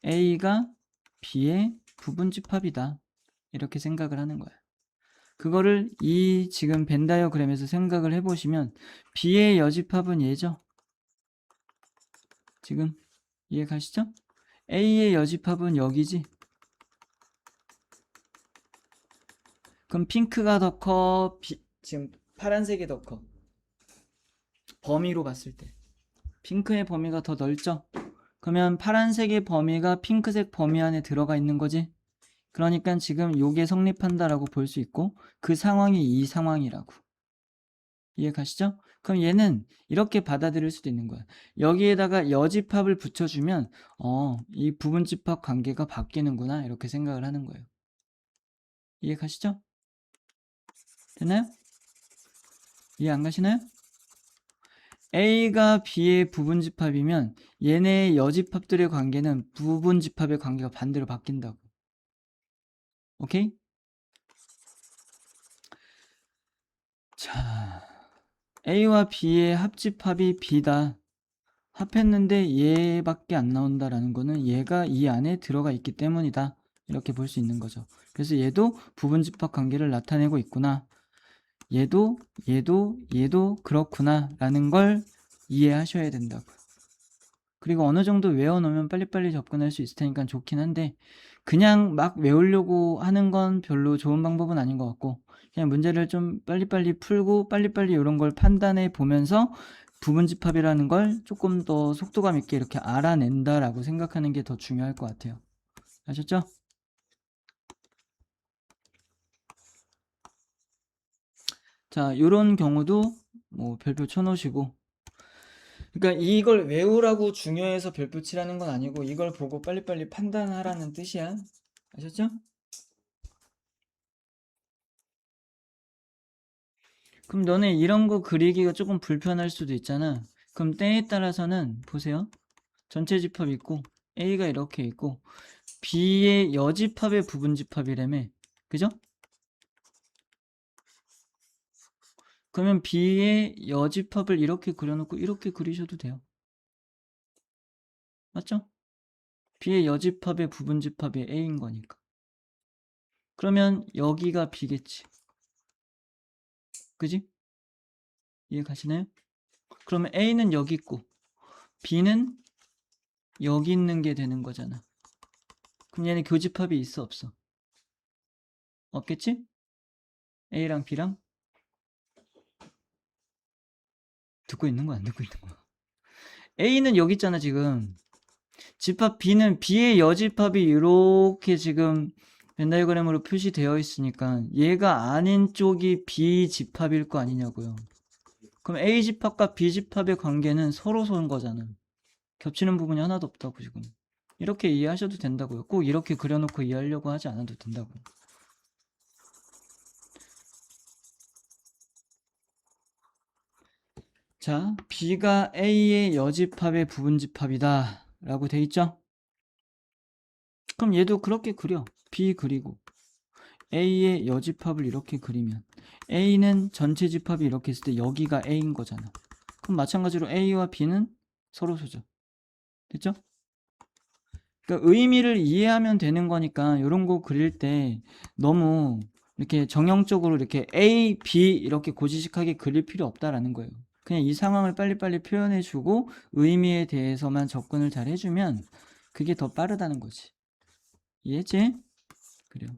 A가 B의 부분집합이다. 이렇게 생각을 하는 거예요. 그거를 이 지금 벤 다이어그램에서 생각을 해보시면 B의 여집합은 얘죠. 지금 이해 가시죠? A의 여집합은 여기지. 그럼 핑크가 더 커? 지금 파란색이 더 커? 범위로 봤을 때 핑크의 범위가 더 넓죠? 그러면 파란색의 범위가 핑크색 범위 안에 들어가 있는 거지. 그러니까 지금 요게 성립한다라고 볼 수 있고 그 상황이 이 상황이라고. 이해 가시죠? 그럼 얘는 이렇게 받아들일 수도 있는 거야. 여기에다가 여집합을 붙여주면 이 부분집합 관계가 바뀌는구나 이렇게 생각을 하는 거예요. 이해 가시죠? 됐나요? 이해 안 가시나요? A가 B의 부분집합이면 얘네의 여집합들의 관계는 부분집합의 관계가 반대로 바뀐다고. 오케이? 자, A와 B의 합집합이 B다. 합했는데 얘밖에 안 나온다라는 거는 얘가 이 안에 들어가 있기 때문이다. 이렇게 볼 수 있는 거죠. 그래서 얘도 부분집합 관계를 나타내고 있구나. 얘도 그렇구나 라는 걸 이해하셔야 된다고. 그리고 어느 정도 외워놓으면 빨리빨리 접근할 수 있을 테니까 좋긴 한데 그냥 막 외우려고 하는 건 별로 좋은 방법은 아닌 것 같고 그냥 문제를 좀 빨리빨리 풀고 빨리빨리 이런 걸 판단해 보면서 부분집합이라는 걸 조금 더 속도감 있게 이렇게 알아낸다라고 생각하는 게 더 중요할 것 같아요. 아셨죠? 자, 요런 경우도 뭐 별표 쳐놓으시고 그러니까 이걸 외우라고 중요해서 별표 치라는 건 아니고 이걸 보고 빨리빨리 판단하라는 뜻이야. 아셨죠? 그럼 너네 이런 거 그리기가 조금 불편할 수도 있잖아. 그럼 때에 따라서는 보세요. 전체 집합 있고 A가 이렇게 있고 B의 여집합의 부분집합이라며. 그죠? 그러면 B의 여집합을 이렇게 그려놓고 이렇게 그리셔도 돼요. 맞죠? B의 여집합의 부분집합이 A인 거니까. 그러면 여기가 B겠지. 그지? 이해 가시나요? 그러면 A는 여기 있고 B는 여기 있는 게 되는 거잖아. 그럼 얘네 교집합이 있어 없어? 없겠지? A랑 B랑 듣고 있는 거 안 듣고 있는 거? A는 여기 있잖아 지금. 집합 B는 B의 여집합이 이렇게 지금 벤다이어그램으로 표시되어 있으니까 얘가 아닌 쪽이 B 집합일 거 아니냐고요. 그럼 A 집합과 B 집합의 관계는 서로 서는 거잖아. 겹치는 부분이 하나도 없다고 지금. 이렇게 이해하셔도 된다고요. 꼭 이렇게 그려놓고 이해하려고 하지 않아도 된다고. 자, B가 A의 여집합의 부분집합이다 라고 돼 있죠? 그럼 얘도 그렇게 그려. B 그리고 A의 여집합을 이렇게 그리면 A는 전체 집합이 이렇게 있을 때 여기가 A인 거잖아. 그럼 마찬가지로 A와 B는 서로 소죠. 됐죠? 그러니까 의미를 이해하면 되는 거니까 이런 거 그릴 때 너무 이렇게 정형적으로 이렇게 A, B 이렇게 고지식하게 그릴 필요 없다라는 거예요. 그냥 이 상황을 빨리빨리 표현해주고 의미에 대해서만 접근을 잘 해주면 그게 더 빠르다는 거지. 이해했지? 그래요.